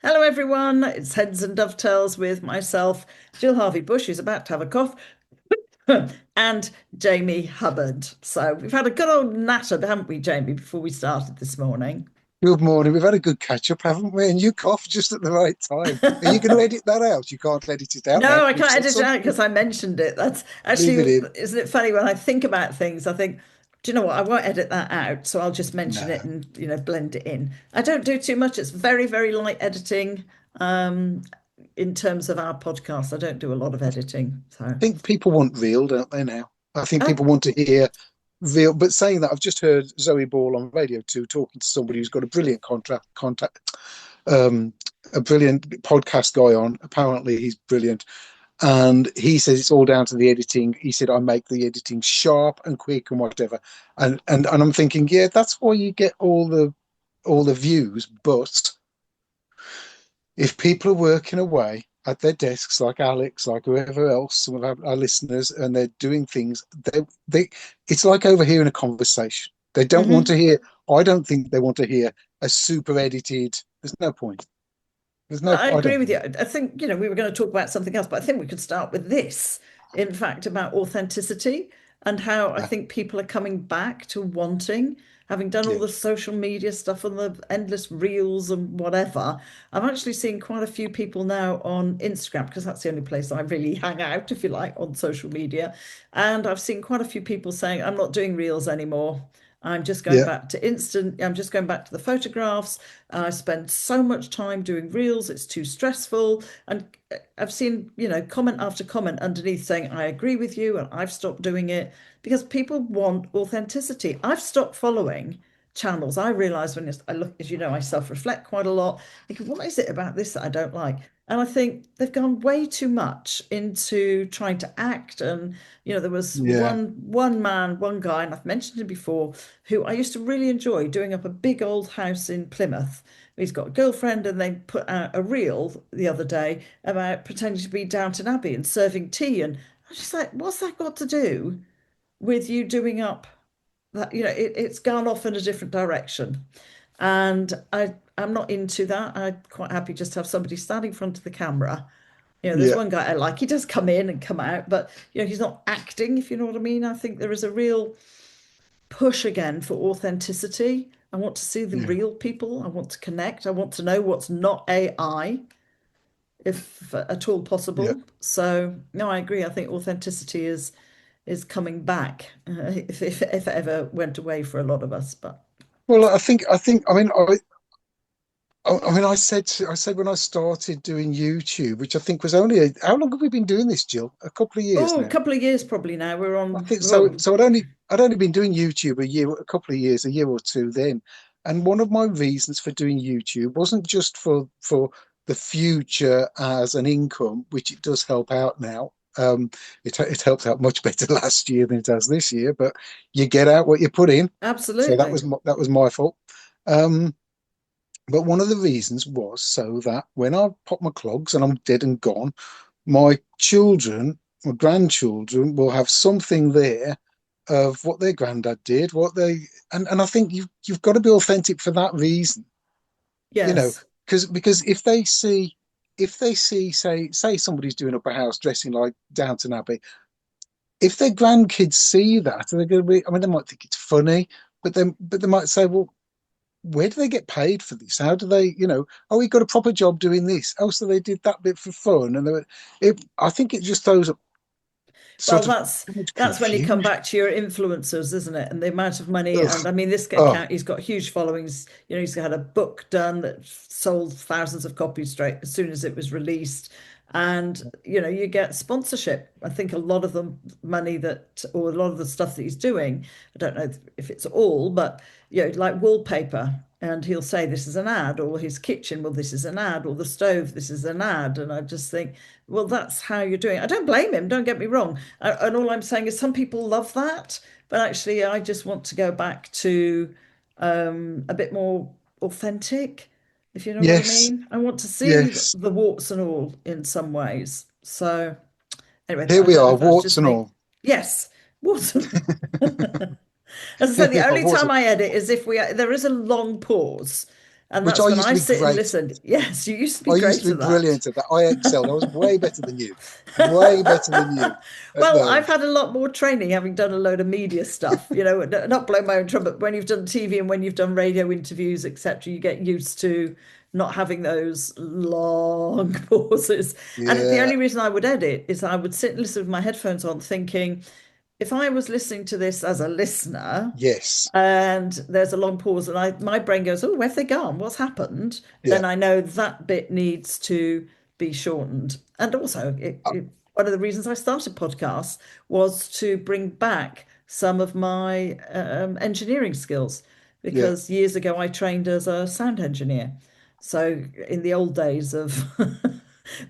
Hello, everyone. It's Heads and Dovetails with myself, Jill Harvey Bush, who's about to have a cough, and Jamie Hubbard. So we've had a good old natter, haven't we, Jamie, before we started this morning? Good morning. We've had a good catch up, haven't we? And you coughed just at the right time. Are you going to edit that out? You can't edit it out now No, I because we've can't said edit it out something. because I mentioned it. That's Leave it actually, in. isn't it funny when I think about things, I think, do you know what? I won't edit that out, so I'll just mention it Nah. and, blend it in. I don't do too much. It's very, very light editing. Um, in terms of our podcast, I don't do a lot of I editing. So, think people want real, don't they, now? I think oh, people want to hear real. But saying that, I've just heard Zoe Ball on Radio 2 talking to somebody who's got a brilliant um, a brilliant podcast guy on. Apparently, he's brilliant. And he says it's all down to the editing. He said I make the editing sharp and quick and whatever. And I'm thinking, yeah, that's why you get all the views. But if people are working away at their desks, like Alex, like whoever else, some of our listeners, and they're doing things, they it's like overhearing a conversation. They don't want to mhm. hear. I don't think they want to hear a super edited. There's no point. There's No, no. I I agree don't with you. think. I think, we were going to talk about something else, but I think we could start with this, in fact, about authenticity and how I Yeah, think people are coming back to wanting, having done all yeah, the social media stuff and the endless reels and whatever. I'm actually seeing quite a few people now on Instagram because that's the only place I really hang out, if you like, on social media. And I've seen quite a few people saying, I'm not doing reels anymore. I'm just going yeah, back to instant, I'm just going back to the photographs. I spend so much time doing reels, it's too stressful. And I've seen, comment after comment underneath saying, I agree with you, and I've stopped doing it because people want authenticity. I've stopped following channels. I realize when I look, as you know, I self-reflect quite a lot, thinking, what is it about this that I don't like? And I think they've gone way too much into trying to act. And, there was yeah, one man, one guy, and I've mentioned him before, who I used to really enjoy doing up a big old house in Plymouth. He's got a girlfriend, and they put out a reel the other day about pretending to be Downton Abbey and serving tea. And I was just like, what's that got to do with you doing up that? It's gone off in a different direction. And I'm not into that. I'm quite happy just to have somebody standing in front of the camera. There's yeah, one guy I like. He does come in and come out, but he's not acting, if you know what I mean. I think there is a real push again for authenticity. I want to see the yeah, real people. I want to connect. I want to know what's not AI, if at all yeah. possible. So, no, I agree. I think authenticity is coming back, if it ever went away for a lot of us. But Well, I think. I mean, I said when I started doing YouTube, which I think was how long have we been doing this, Jill? A couple of years oh, a now. couple of years probably now. We're I on. think so. Well, So I'd only been doing YouTube a couple of years, a year or two then. And one of my reasons for doing YouTube wasn't just for the future as an income, which it does help out now. It helped out much better last year than it does this year, but you get out what you put in. So that absolutely. was my fault. Um, but one of the reasons was so that when I pop my clogs and I'm dead and gone, my children, my grandchildren will have something there of what their granddad did, what they and I think you've got to be authentic for that reason, you know, Yes. because if they see say somebody's doing up a house dressing like Downton Abbey, if their grandkids see that, they're going to be. I mean, they might think it's funny, but they might say, well, where do they get paid for this? How do they, oh, he got a proper job doing this. Oh, so they did that bit for fun. And I think it just throws up Well, sort of that's so much that's when you come confusion. back to your influencers, isn't it? And the amount of money. And Ugh. I mean, this Oh, account, he's got huge followings. He's had a book done that sold thousands of copies straight as soon as it was released. And you get sponsorship. I think a lot of the money that, or a lot of the stuff that he's doing, I don't know if it's all, but like wallpaper. And he'll say this is an ad, or his kitchen, well, this is an ad, or the stove, this is an ad. And I just think, well, that's how you're doing it. I don't blame him, don't get me wrong. And all I'm saying is some people love that, but actually, I just want to go back to a bit more authentic, if you know what I yes, mean. I want to see yes. the warts and all in some ways. So, anyway, Here I we don't know are, if that's warts just and me. all. Yes, warts and as I Here said, we the are, only warts time and I edit is if there is a long pause. And which that's I when used to I be sit and great. listen. Yes, you used to be I used great to be at that. brilliant at that. I excelled. I was way better than you, way better than you at Well, I've those. had a lot more training having done a load of media stuff, not blow my own trumpet. When you've done TV and when you've done radio interviews, etc., you get used to not having those long pauses. And the Yeah. only reason I would edit is I would sit and listen with my headphones on, thinking, if I was listening to this as a listener, Yes. and there's a long pause and my brain goes, oh, where have they gone, what's happened, Yeah. then I know that bit needs to be shortened. And also Uh, one of the reasons I started podcasts was to bring back some of my engineering skills, yeah. because years ago I trained as a sound engineer. So in the old days of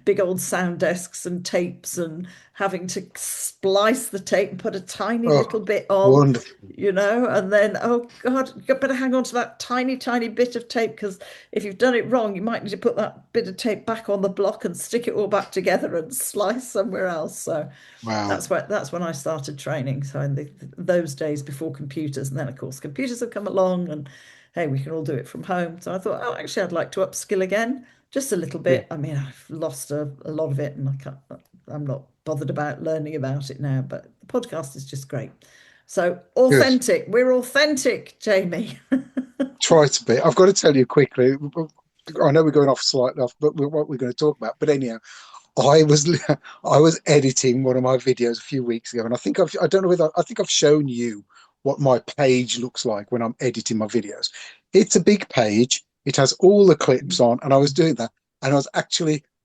big old sound desks and tapes and having to splice the tape and put a tiny little Oh, bit on, wonderful. and then, oh God, you better hang on to that tiny, tiny bit of tape, because if you've done it wrong, you might need to put that bit of tape back on the block and stick it all back together and slice somewhere else. So Wow. that's when I started training. So in those days before computers, and then of course computers have come along, and hey, we can all do it from home. So I thought, oh, actually, I'd like to upskill again, just a little Yeah. bit. I mean, I've lost a lot of it, and I'm not bothered about learning about it now. But the podcast is just great. So Good. authentic. We're authentic, Jamie. Try to be. I've got to tell you quickly. I know we're going off slightly off, but what we're going to talk about. But anyhow, I was I was editing one of my videos a few weeks ago, and I don't know whether I think I've shown you what my page looks like when I'm editing my videos. It's a big page. It has all the clips on, and I was doing that, and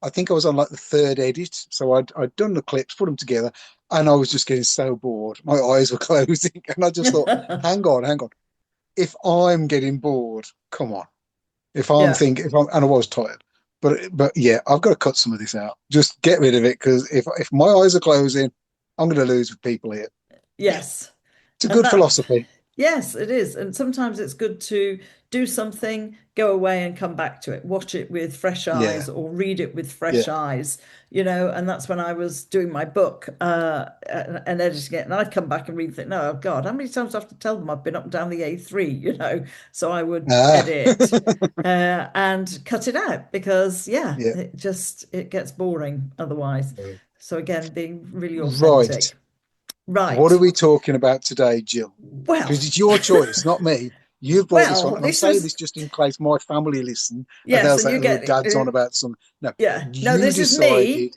I think I was on like the third edit, so I'd done the clips, put them together, and I was just getting so bored. My eyes were closing, and I just thought, hang on. If I'm getting bored, come on. If I'm Yeah. thinking, if I'm, and I was tired, but yeah, I've got to cut some of this out. Just get rid of it because if my eyes are closing, I'm going to lose people here. Yes. It's a And good that, philosophy. yes, it is. And sometimes it's good to do something, go away and come back to it, watch it with fresh Yeah, eyes or read it with fresh yeah. eyes, and that's when I was doing my book and editing it. And I'd come back and read it. No, oh God, how many times do I have to tell them I've been up and down the A3, So I would Ah, edit and cut it out because, yeah, yeah. it gets boring otherwise. So again, being really Right. authentic. What are Right. we talking about today, Jill? Well, Because it's your choice, not me. You've brought this on, well, and I'm this saying was this just in case my family listen and yes, they'll and say, you "Oh, get Dad's on about some." No, yeah. No, you this is me. decided.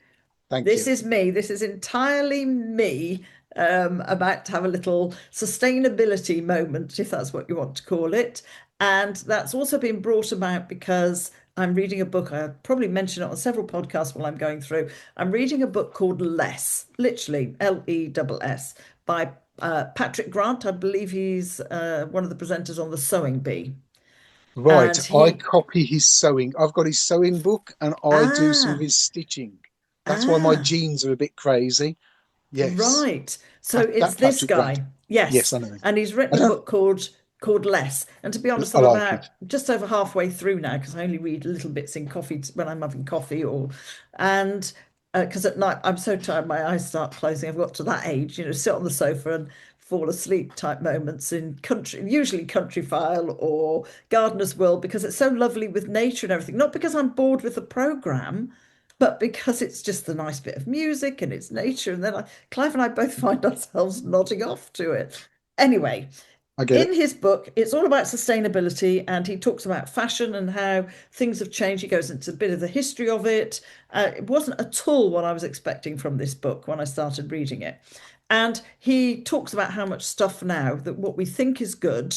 Thank This you. is me. This is entirely me. About to have a little sustainability moment, if that's what you want to call it. And that's also been brought about because I'm reading a book. I probably mentioned it on several podcasts while I'm going through. I'm reading a book called Less, literally Less, by Patrick Grant. I believe he's one of the presenters on The Sewing Bee. Right. And I he, copy his sewing. I've got his sewing book and I do some of ah, his stitching. That's why my ah. jeans are a bit crazy. Yes. Right. So it's That this Patrick Grant. guy. Yes, Yes. I know him. And he's I written a don't, book called Less. And to be honest, I I'm like about it. just over halfway through now because I only read little bits in coffee when I'm having coffee and because at night I'm so tired my eyes start closing. I've got to that age, sit on the sofa and fall asleep type moments in usually country file or gardener's world, because it's so lovely with nature and everything. Not because I'm bored with the program, but because it's just a nice bit of music and it's nature. And then Clive and I both find ourselves nodding off to it. Anyway, I get in it. his book, it's all about sustainability and he talks about fashion and how things have changed. He goes into a bit of the history of it. It wasn't at all what I was expecting from this book when I started reading it. And he talks about how much stuff now that what we think is good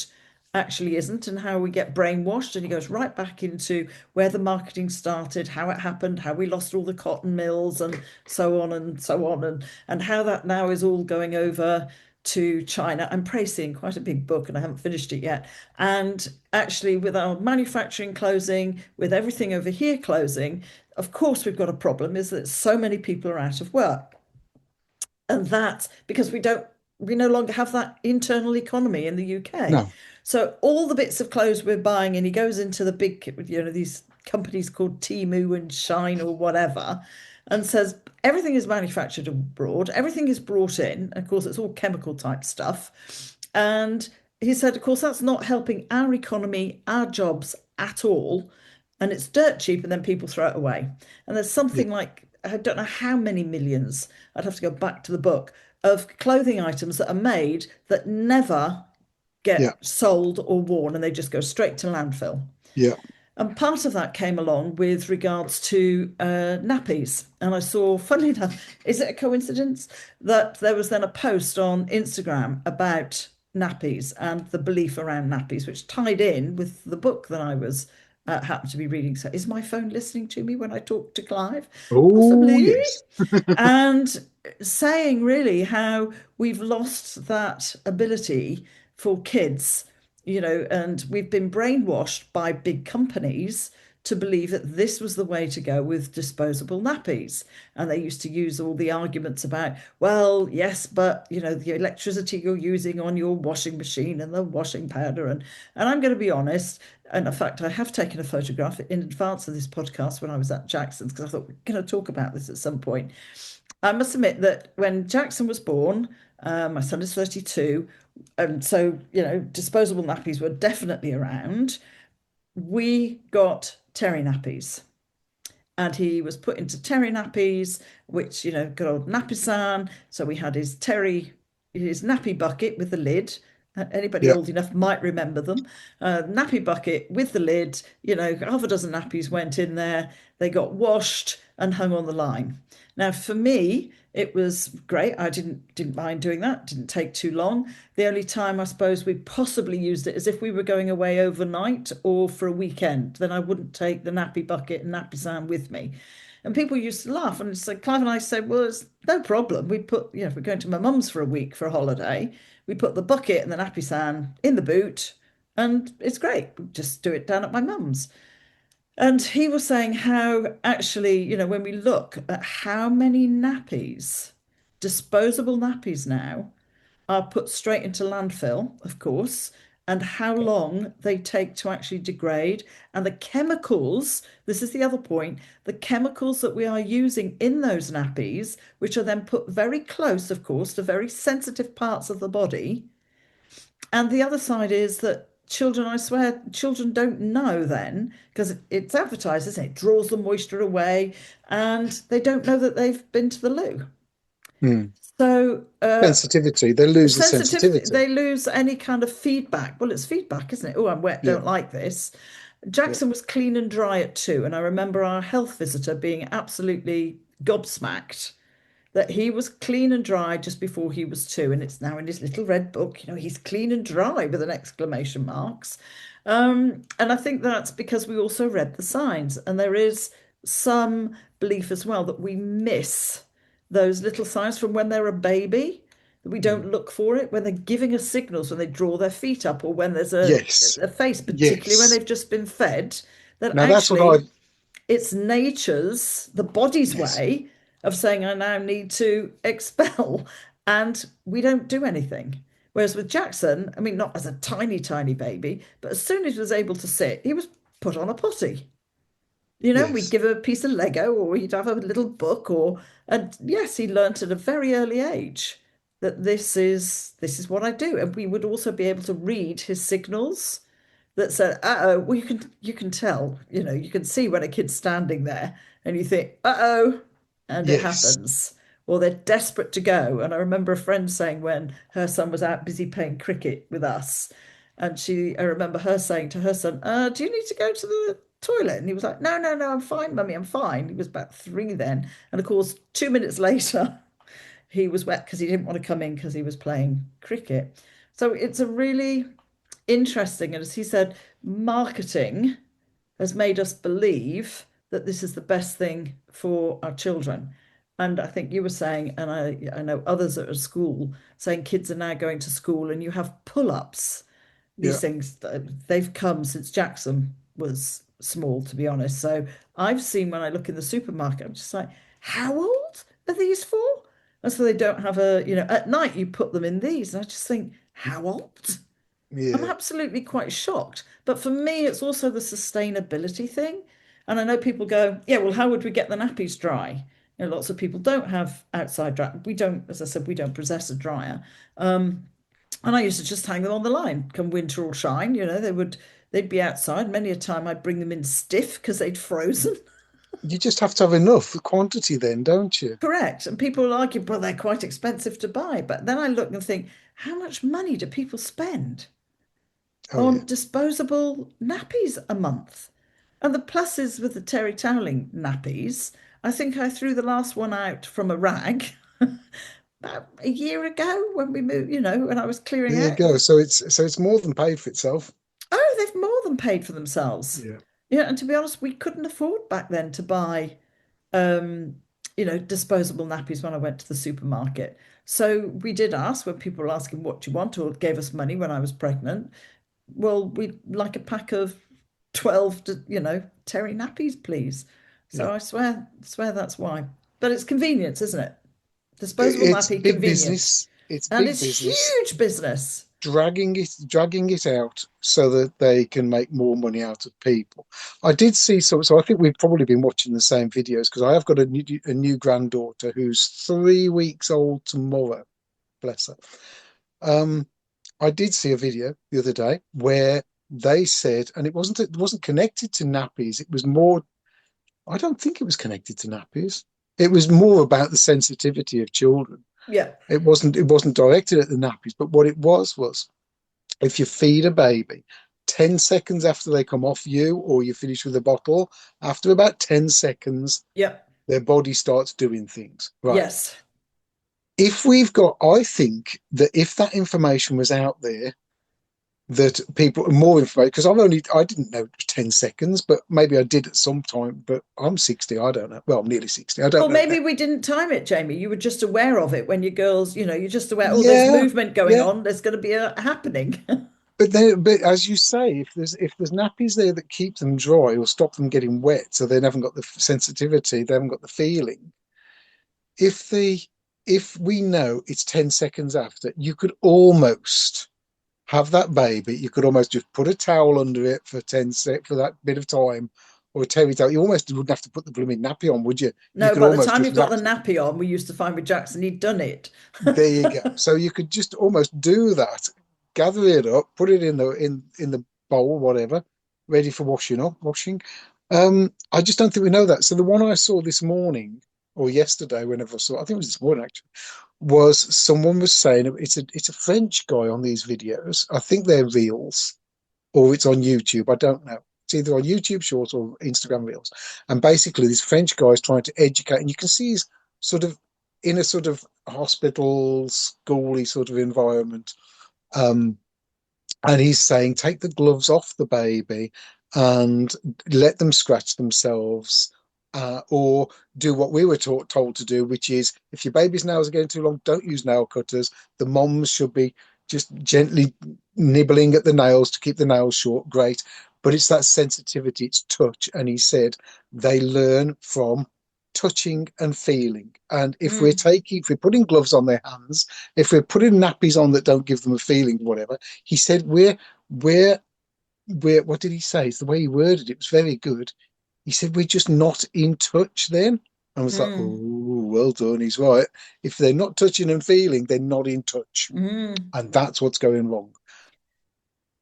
actually isn't, and how we get brainwashed. And he goes right back into where the marketing started, how it happened, how we lost all the cotton mills, and so on and so on, and how that now is all going over to China. I'm praising quite a big book and I haven't finished it yet. And actually, with our manufacturing closing, with everything over here closing, of course, we've got a problem is that so many people are out of work. And that's because we no longer have that internal economy in the UK. No. So all the bits of clothes we're buying, and he goes into the big, these companies called Timu and Shine or whatever, and says everything is manufactured abroad, everything is brought in. Of course, it's all chemical type stuff. And he said, of course, that's not helping our economy, our jobs at all. And it's dirt cheap, and then people throw it away. And there's Yeah. something like, I don't know how many millions, I'd have to go back to the book, of clothing items that are made that never Yeah. get sold or worn, and they just go straight to landfill. Yeah. And part of that came along with regards to nappies. And I saw, funnily enough, is it a coincidence that there was then a post on Instagram about nappies and the belief around nappies, which tied in with the book that I was happened to be reading. So, is my phone listening to me when I talk to Clive? Oh, Possibly. yes. And saying really how we've lost that ability for kids, and we've been brainwashed by big companies to believe that this was the way to go with disposable nappies. And they used to use all the arguments about, well, yes, but the electricity you're using on your washing machine and the washing powder. And I'm going to be honest, and in fact, I have taken a photograph in advance of this podcast when I was at Jackson's because I thought we're going to talk about this at some point. I must admit that when Jackson was born, my son is 32, and so, disposable nappies were definitely around. We got terry nappies, and he was put into terry nappies, which, good old nappisan. So we had his nappy bucket with the lid. Anybody Yeah. old enough might remember them. Nappy bucket with the lid, half a dozen nappies went in there. They got washed and hung on the line. Now, for me, it was great. I didn't mind doing that. Didn't take too long. The only time I suppose we possibly used it is if we were going away overnight or for a weekend. Then I wouldn't take the nappy bucket and nappy sand with me. And people used to laugh. And so Clive and I said, well, it's no problem. We put, if we're going to my mum's for a week for a holiday, we put the bucket and the nappy sand in the boot, and it's great. We just do it down at my mum's. And he was saying how actually, when we look at how many nappies, disposable nappies now, are put straight into landfill, of course, and how long they take to actually degrade, and the chemicals, this is the other point, the chemicals that we are using in those nappies, which are then put very close, of course, to very sensitive parts of the body. And the other side is that children, I swear, children don't know then because it's advertised, isn't it? It draws the moisture away, and they don't know that they've been to the loo. Mm. So, Sensitivity. They lose the sensitivity, sensitivity. they lose any kind of feedback. Well, it's feedback, isn't it? Oh, I'm wet, Yeah. don't like this. Yeah. Jackson was clean and dry at 2, and I remember our health visitor being absolutely gobsmacked that he was clean and dry just before he was 2, and it's now in his little red book. He's clean and dry with an exclamation marks. And I think that's because we also read the signs, and there is some belief as well that we miss those little signs from when they're a baby, that we Mm. don't look for it when they're giving us signals, when they draw their feet up, or when there's a, Yes. a face, particularly when Yes. they've just been fed, that Now that's what actually I. it's nature's, the body's Yes. way of saying, I now need to expel. And we don't do anything. Whereas with Jackson, I mean, not as a tiny, tiny baby, but as soon as he was able to sit, he was put on a potty. We'd Yes. give him a piece of Lego, or he'd have a little book, and yes, he learnt at a very early age that this is what I do. And we would also be able to read his signals that said, "Uh-oh." Well, you can tell, you can see when a kid's standing there, and you think, "Uh-oh," and it Yes. happens. Or they're desperate to go. And I remember a friend saying when her son was out busy playing cricket with us, and I remember her saying to her son, "Do you need to go to the toilet?" And he was like, "No, no, no, I'm fine, mummy, I'm fine." He was about 3 then, and of course, 2 minutes later, he was wet because he didn't want to come in because he was playing cricket. So it's a really interesting. And as he said, marketing has made us believe that this is the best thing for our children. And I think you were saying, and I know others at school saying kids are now going to school and you have pull-ups. These Yeah. things, they've come since Jackson was small, to be honest. So I've seen when I look in the supermarket, I'm just like, how old are these for? And so they don't have at night you put them in these. And I just think, how old? I'm Yeah. absolutely quite shocked. But for me, it's also the sustainability thing. And I know people go, yeah, well, how would we get the nappies dry? Lots of people don't have outside dry. We don't, as I said, we don't possess a dryer. And I used to just hang them on the line, come winter or shine. They'd be outside. Many a time I'd bring them in stiff because they'd frozen. You just have to have enough quantity then, don't you? Correct. And people will argue, well, they're quite expensive to buy. But then I look and think, how much money do people spend Oh yeah. on disposable nappies a month? And the plus is with the terry toweling nappies, I think I threw the last one out from a rag about a year ago when we moved, when I was clearing There you out. go. So it's more than paid for itself. Oh, they've more than paid for themselves. Yeah. Yeah, and to be honest, we couldn't afford back then to buy um, disposable nappies when I went to the supermarket. So we did ask when people were asking what do you want or gave us money when I was pregnant. Well, we'd like a pack of 12 terry nappies, please. Yeah. So I swear that's why. But it's convenience, isn't it? Disposable It's nappy, big convenient. business. It's And big it's business huge business. dragging it out so that they can make more money out of people. I did see so I think we've probably been watching the same videos because I have got a new granddaughter who's 3 weeks old tomorrow. Bless her. Um, I did see a video the other day where they said, and it wasn't connected to nappies. It was more. I don't think it was connected to nappies. It was more about the sensitivity of children. Yeah. It wasn't directed at the nappies, but what it was if you feed a baby 10 seconds after they come off you or you finish with a bottle, after about 10 seconds, Yeah. their body starts doing things. Right. Yes. I think that if that information was out there, that people more information, because I didn't know it was 10 seconds, but maybe I did at some time, but I'm 60, I don't know. Well, I'm nearly 60, I don't Or know now. maybe we didn't time it, Jamie. You were just aware of it when your girls, you're just aware, oh, there's Yeah, movement going yeah. on. There's going to be a happening. But as you say, if there's nappies there that keep them dry or stop them getting wet, so they haven't got the sensitivity, they haven't got the feeling. If the if we know it's 10 seconds after, you could almost have that baby. You could almost just put a towel under it for 10 sec for that bit of time, or a terry towel. You almost wouldn't have to put the blooming nappy on, would you? You No, could by the almost time just you've got wrap. the nappy on, we used to find with Jackson, he'd done it. There you go. So you could just almost do that, gather it up, put it in the bowl, whatever, ready for washing. I just don't think we know that. So the one I saw this morning or yesterday, whenever I saw, I think it was this morning actually, was someone was saying it's a French guy on these videos. I think they're reels or it's on YouTube. I don't know. It's either on YouTube Shorts or Instagram Reels. And basically, this French guy is trying to educate, and you can see he's sort of in a sort of hospital, schooly sort of environment. Um, and he's saying, take the gloves off the baby and let them scratch themselves. Or do what we were told to do, which is if your baby's nails are getting too long, don't use nail cutters. The moms should be just gently nibbling at the nails to keep the nails short. Great. But it's that sensitivity, it's touch. And he said they learn from touching and feeling. And Mm, if we're putting gloves on their hands, if we're putting nappies on that don't give them a feeling, whatever, he said we're what did he say? It's the way he worded it was very good. He said we're just not in touch then. I was like, oh, mm, well done. He's right. If they're not touching and feeling, they're not in touch. mm. And that's what's going wrong.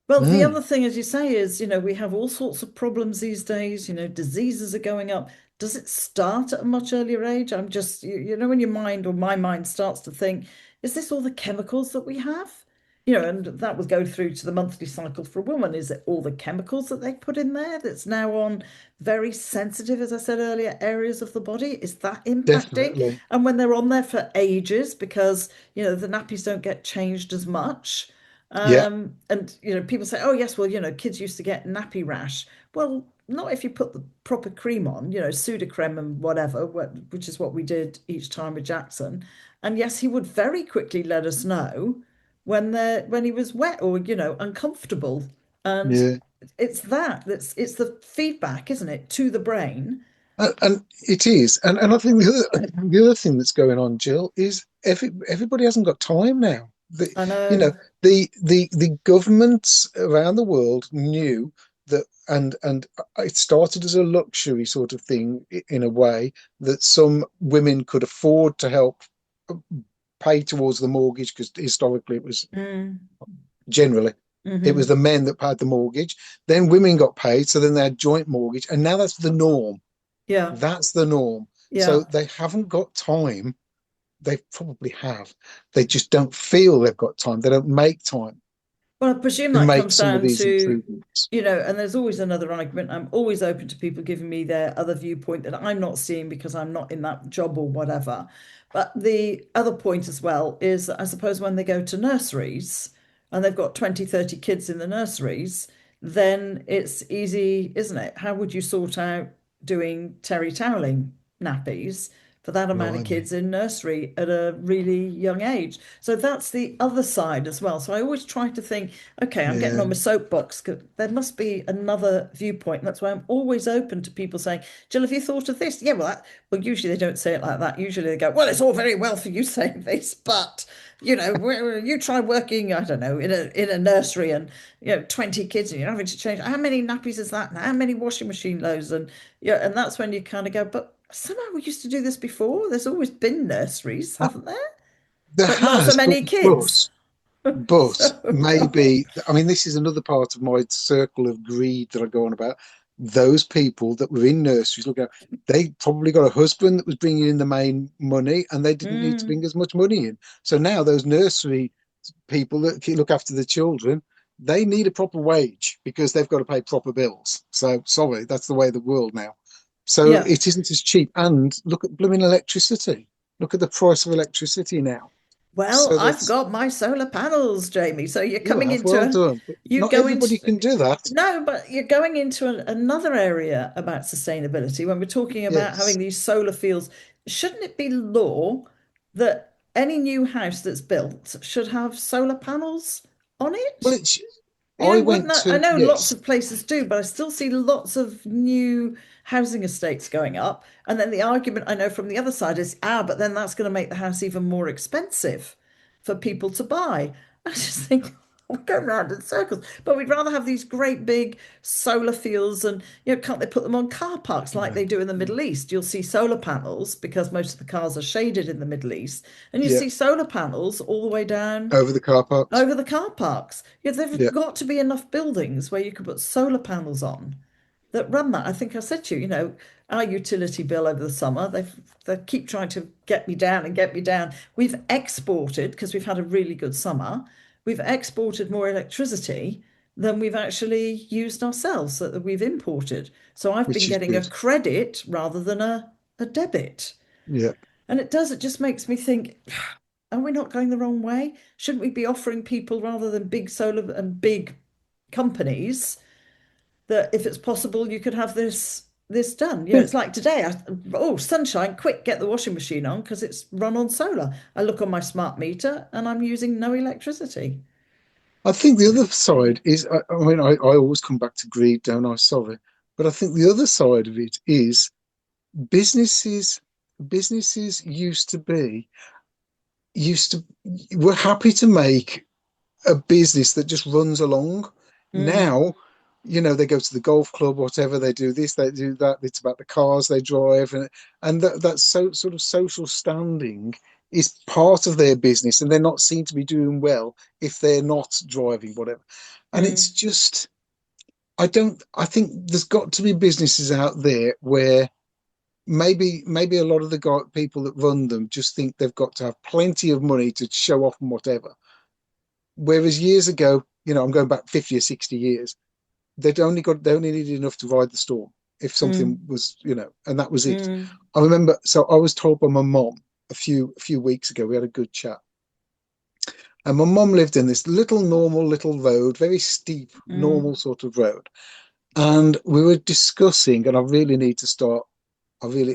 Well, the Mm, other thing, as you say, is, we have all sorts of problems these days. Diseases are going up. Does it start at a much earlier age? I'm just, when your mind or my mind starts to think, is this all the chemicals that we have? And that will go through to the monthly cycle for a woman. Is it all the chemicals that they put in there that's now on very sensitive, as I said earlier, areas of the body? Is that impacting? definitely. And when they're on there for ages, because, the nappies don't get changed as much. Yeah, And people say, oh yes, well, kids used to get nappy rash. Well, not if you put the proper cream on, Sudocrem and whatever, which is what we did each time with Jackson. And yes, he would very quickly let us know when he was wet or, uncomfortable. And yeah. it's the feedback, isn't it, to the brain. And it is. And I think the other thing that's going on, Jill, is everybody hasn't got time now. I You know, know. the governments around the world knew that, and it started as a luxury sort of thing in a way that some women could afford to help pay towards the mortgage, because historically it was Mm. generally it was Hmm. the men that paid the mortgage. Then women got paid, so then they had joint mortgage, and now that's the norm. Yeah. That's the norm. So Yeah. they haven't got time. They probably have. They just don't feel they've got time. They don't make time Well, I presume to that make comes some of down these to, improvements. and there's always another argument. I'm always open to people giving me their other viewpoint that I'm not seeing because I'm not in that job or whatever. But the other point as well is that I suppose when they go to nurseries and they've got 20, 30 kids in the nurseries, then it's easy, isn't it? How would you sort out doing terry toweling nappies for that amount of Blimey. kids in nursery at a really young age? So that's the other side as well. So I always try to think, okay, I'm getting Yeah. on my soapbox. There must be another viewpoint. And that's why I'm always open to people saying, Jill, have you thought of this? Yeah, well, usually they don't say it like that. Usually they go, well, it's all very well for you saying this, but you try working, I don't know, in a nursery and 20 kids and you're having to change. How many nappies is that? How many washing machine loads? And and that's when you kind of go, but somehow we used to do this before. There's always been nurseries, haven't there? There But not so has, many kids. but So maybe, I mean, this is another part of my circle of greed that I go on about. Those people that were in nurseries, look at, they probably got a husband that was bringing in the main money, and they didn't need to mm, bring as much money in. So now those nursery people that look after the children, they need a proper wage because they've got to pay proper bills. So sorry, that's the way of the world now. So yeah. it isn't as cheap. And look at blooming electricity. Look at the price of electricity now. Well, So I've that's, got my solar panels, Jamie. So you're you coming have into well done. But you not go everybody into can do that. no, but you're going into another area about sustainability when we're talking about having Yes. these solar fields. Shouldn't it be law that any new house that's built should have solar panels on Well, it? it's, Yeah, I wouldn't went that? I to, know lots yes, of places do, but I still see lots of new housing estates going up. And then the argument I know from the other side is, but then that's going to make the house even more expensive for people to buy. I just think we're going round in circles. But we'd rather have these great big solar fields and, can't they put them on car parks like yeah, they do in the yeah, Middle East? You'll see solar panels because most of the cars are shaded in the Middle East, and you yeah, see solar panels all the way down over the car parks. over the car parks. Yeah, there've Yeah, got to be enough buildings where you could put solar panels on that run that. I think I said to you, our utility bill over the summer, they keep trying to get me down and get me down. We've exported, because we've had a really good summer, we've exported more electricity than we've actually used ourselves, that we've imported. So I've been which is getting a good. credit rather than a debit. Yeah, And it just makes me think, are we not going the wrong way? Shouldn't we be offering people rather than big solar and big companies that if it's possible you could have this done? yeah. It's like today, oh, sunshine, quick, get the washing machine on because it's run on solar. I look on my smart meter and I'm using no electricity. I think the other side is, I mean, I always come back to greed, don't I? Sorry. But I think the other side of it is businesses, businesses used to, were happy to make a business that just runs along. Mm, Now, they go to the golf club, whatever, they do this, they do that. It's about the cars they drive, and that sort of social standing is part of their business, and they're not seen to be doing well if they're not driving, whatever. And it's mm, just, I think there's got to be businesses out there where maybe a lot of the people that run them just think they've got to have plenty of money to show off and whatever. Whereas years ago, I'm going back 50 or 60 years, they only needed enough to ride the storm if something mm, was, and that was it. mm, I remember, so I was told by my mom a few weeks ago, we had a good chat. And my mom lived in this little normal little road, very steep, mm, normal sort of road. And we were discussing, and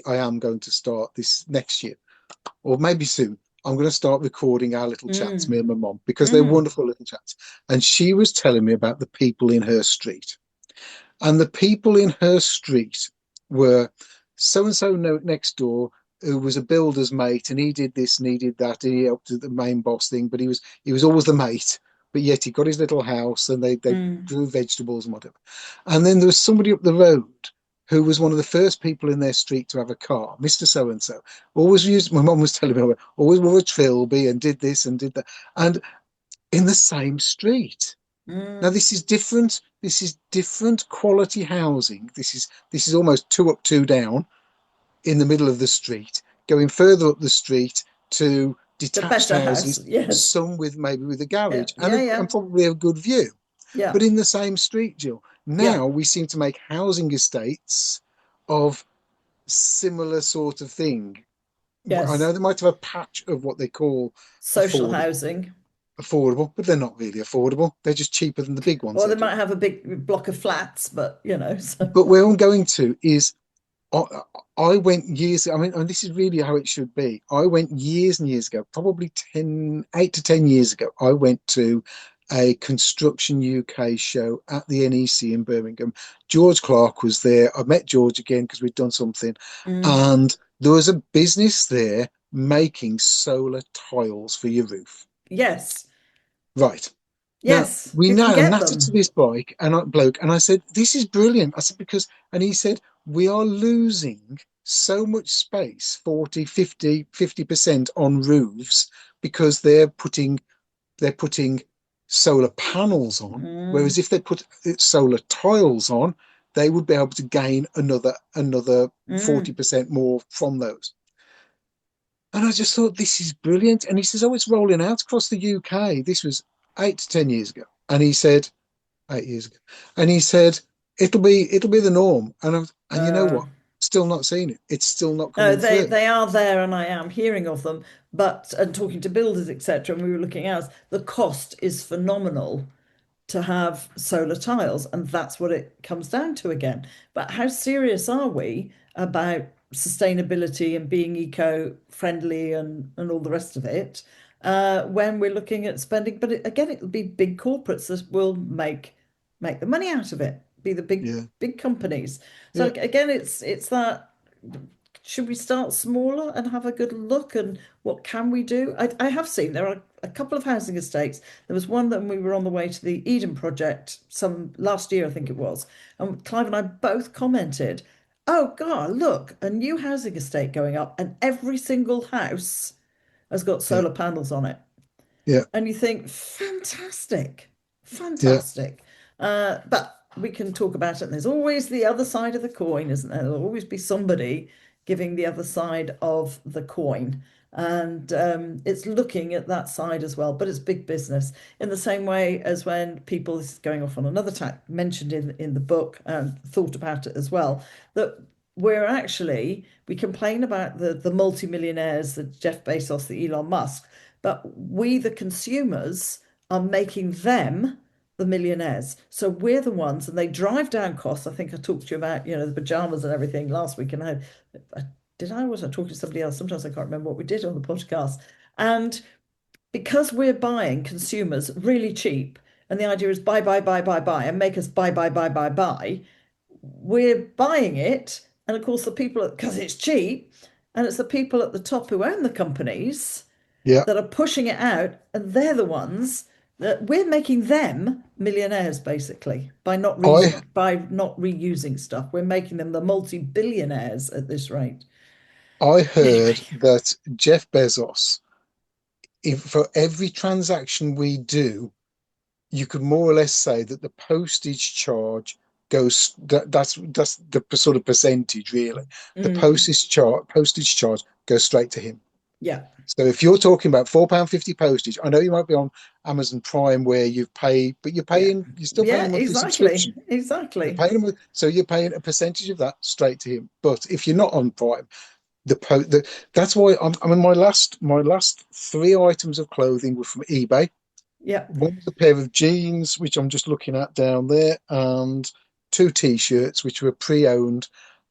I am going to start this next year, or maybe soon. I'm going to start recording our little chats, mm, me and my mom, because they're mm, wonderful little chats. And she was telling me about the people in her street. And the people in her street were so and so next door, who was a builder's mate, and he did this and he did that, and he helped with the main boss thing, but he was always the mate. But yet he got his little house and they mm, grew vegetables and whatever. And then there was somebody up the road, who was one of the first people in their street to have a car, Mr. So and so. Always used, my mum was telling me, always wore a trilby and did this and did that. And in the same street. Now Mm. this is different. This is different quality housing. This is almost two up, two down in the middle of the street, going further up the street to The detached better house. houses, Yes. some with maybe with a Yeah. garage Yeah. and Yeah. probably a good view, Yeah. but in the same street, Jill. Yeah. Now we seem to make housing estates of similar sort of thing. I Yes. know they might have a patch of what they call Social affordable, housing. but they're not really affordable. They're just cheaper than the big ones Or they're they might doing. have a big block of flats, but so But where I'm going to is I, I went years. I mean, and this is really how it should be. I went years and years ago, probably 8 to 10 years ago. I went to a Construction UK show at the NEC in Birmingham. George Clark was there. I met George again because we'd done something, mm, and there was a business there making solar tiles for your roof. yes. Right. Now Yes. we You can now get nattered to them. this bike and bloke, and I said, "This is brilliant." I said, because, and he said, "We are losing so much space, 40, 50% on roofs because they're putting solar panels on. Mm, Whereas if they put solar tiles on, they would be able to gain another mm. 40% more from those." And I just thought, this is brilliant. And he says, "Oh, it's rolling out across the UK." This was 8 to 10 years ago. And he said, 8 years ago. And he said, it'll be the norm. And you know Uh, what? Still not seen it. It's still not no, coming they through. they are there, and I am hearing of them. But and talking to builders, etc. And we were looking at the cost is phenomenal to have solar tiles, and that's what it comes down to again. But how serious are we about sustainability and being eco-friendly and all the rest of it when we're looking at spending? But again, it'll be big corporates that will make the money out of it, be the Yeah. big companies. So Yeah. again, it's that should we start smaller and have a good look and what can we do? I have seen there are a couple of housing estates. There was one that we were on the way to the Eden project some last year, I think it was. And Clive and I both commented, oh God, look, a new housing estate going up, and every single house has got Yeah. solar panels on it. Yeah. And you think, fantastic, Yeah. fantastic. But we can talk about it. And there's always the other side of the coin, isn't there? There'll always be somebody giving the other side of the coin. And it's looking at that side as well, but it's big business in the same way as when people, this is going off on another tack, mentioned in the book and thought about it as well, that we complain about the multimillionaires, the Jeff Bezos, the Elon Musk, but we, the consumers, are making them the millionaires. So we're the ones, and they drive down costs. I think I talked to you about, the pajamas and everything last week, and did I was I talking to somebody else? Sometimes I can't remember what we did on the podcast. And because we're buying consumers really cheap, and the idea is buy, buy, buy, buy, buy, and make us buy, buy, buy, buy, buy, we're buying it. And of course, the people, because it's cheap, and it's the people at the top who own the companies Yeah. that are pushing it out, and they're the ones that we're making them millionaires basically I by not reusing stuff. We're making them the multi-billionaires at this rate. I Anyway, heard that Jeff Bezos, if for every transaction we do, you could more or less say that the postage charge that's the sort of percentage really. The mm, postage charge goes straight to him. yeah, So if you're talking about £4.50 postage, I know you might be on Amazon Prime where you've paid, but yeah, you're still paying yeah, a monthly exactly, subscription. You're exactly. paying so you're paying a percentage of that straight to him. But if you're not on Prime, that's why I mean my last three items of clothing were from eBay. Yeah, One was a pair of jeans, which I'm just looking at down there, and two t-shirts, which were pre-owned.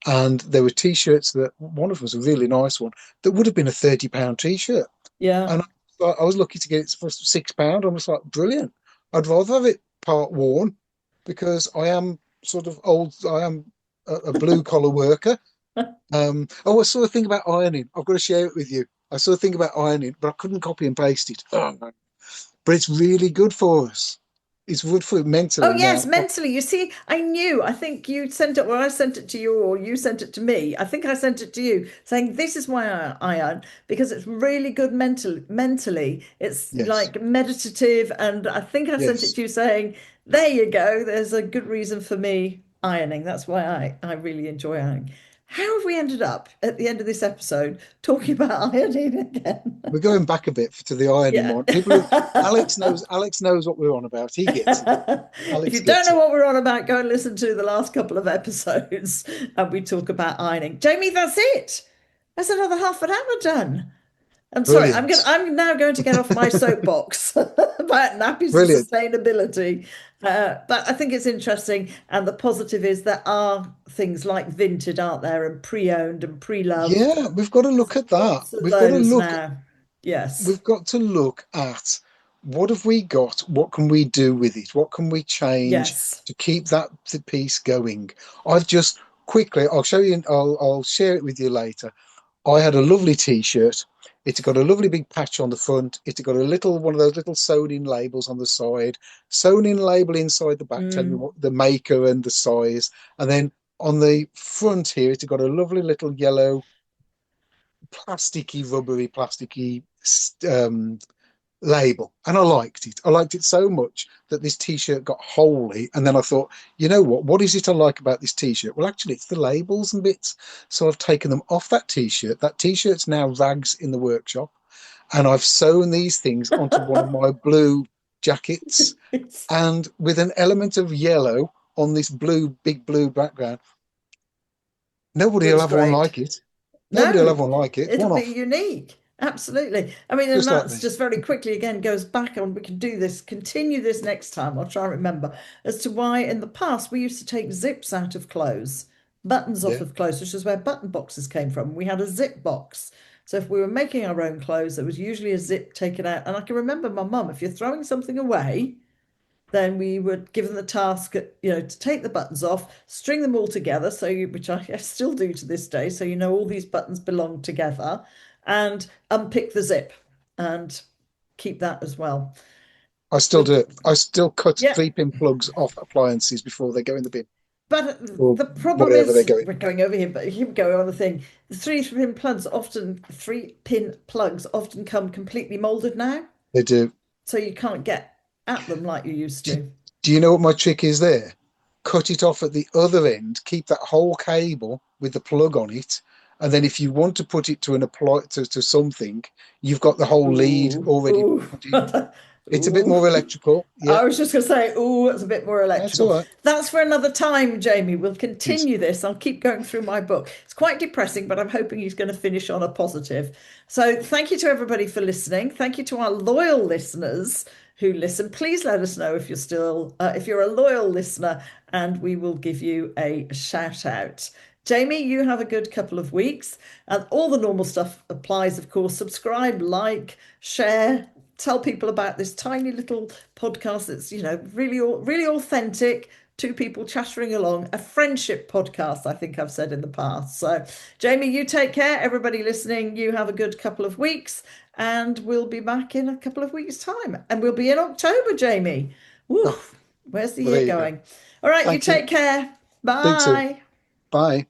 And there were t-shirts that one of them was a really nice one that would have been a £30 t-shirt. yeah. And I was lucky to get it for £6. I was like, brilliant. I'd rather have it part worn because I am sort of old. I am a blue collar worker. Oh, I saw a thing about ironing. I've got to share it with you. I saw a thing about ironing, but I couldn't copy and paste it. Oh, but it's really good for us. it's good for Oh mentally yes, now. mentally. You see, I knew. I think you sent it, or I sent it to you, or you sent it to me. I think I sent it to you, saying this is why I iron because it's really good mentally. It's Yes, like meditative, and I think I sent it yes. to you saying, there you go. There's a good reason for me ironing. That's why I really enjoy ironing. How have we ended up at the end of this episode talking about ironing again? We're going back a bit to the ironing Yeah. one. People who Alex knows what we're on about. He gets it. If Alex you don't gets know it. what we're on about, go and listen to the last couple of episodes and we talk about ironing. Jamie, that's it. That's another half an hour done. I'm sorry, Brilliant. I'm now going to get off my soapbox about nappies and Brilliant. sustainability. But I think it's interesting, and the positive is there are things like Vinted, aren't there, and pre-owned and pre-loved. Yeah, we've got to There's look at that. lots of those now. Yes, We've got to look at what have we got? What can we do with it? What can we change yes. to keep that piece going? I've just quickly, I'll show you, I'll share it with you later. I had a lovely t-shirt. It's got a lovely big patch on the front. It's got a little one of those little sewn in labels on the side, sewn in label inside the back telling you Mm, what the maker and the size. And then on the front here, it's got a lovely little yellow plasticky, rubbery, plasticky um, label. And I liked it. I liked it so much that this t-shirt got wholly. And then I thought, you know what? What is it I like about this t-shirt? Well, actually, it's the labels and bits. So I've taken them off that t-shirt. That t-shirt's now rags in the workshop. And I've sewn these things onto one of my blue jackets it's and with an element of yellow on this big blue background. Nobody will looks have one great. like it. Nobody will No, have one like it. it'll One be off, unique. Absolutely. I mean, and just like that's this. just very quickly again goes back on. We can do this, continue this next time. I'll try and remember as to why in the past we used to take zips out of clothes, buttons off Yeah. of clothes, which is where button boxes came from. We had a zip box. So if we were making our own clothes, there was usually a zip taken out. And I can remember my mum, if you're throwing something away, then we would give them the task, to take the buttons off, string them all together, which I still do to this day, so you know all these buttons belong together, and unpick the zip and keep that as well. I still do But it. I still cut yeah, 3-pin plugs off appliances before they go in the bin but or the problem wherever they is go in. we're going over here, but here we go on the thing. The three pin plugs often come completely molded now, They do. so you can't get at them like you used Do, to. do you know what my trick is there? Cut it off at the other end, keep that whole cable with the plug on it, and then if you want to put it to an apply to something, you've got the whole lead Ooh, already ooh, put in. It's a bit ooh. more electrical. Yeah, I was just going to say, oh, it's a bit more that's all electrical. right. That's for another time, Jamie. We'll It is. continue this. I'll keep going through my book. It's quite depressing, but I'm hoping he's going to finish on a positive. So, thank you to everybody for listening. Thank you to our loyal listeners who listen. Please let us know if you're a loyal listener, and we will give you a shout out. Jamie, you have a good couple of weeks, and all the normal stuff applies, of course. Subscribe, like, share, tell people about this tiny little podcast that's, really, really authentic. Two people chattering along, a friendship podcast, I think I've said in the past. So, Jamie, you take care. Everybody listening, you have a good couple of weeks, and we'll be back in a couple of weeks' time. And we'll be in October, Jamie. Woo, Oh, where's the well, year there you go. going? All right, you Thank you. take care. Speak soon. Bye. Bye.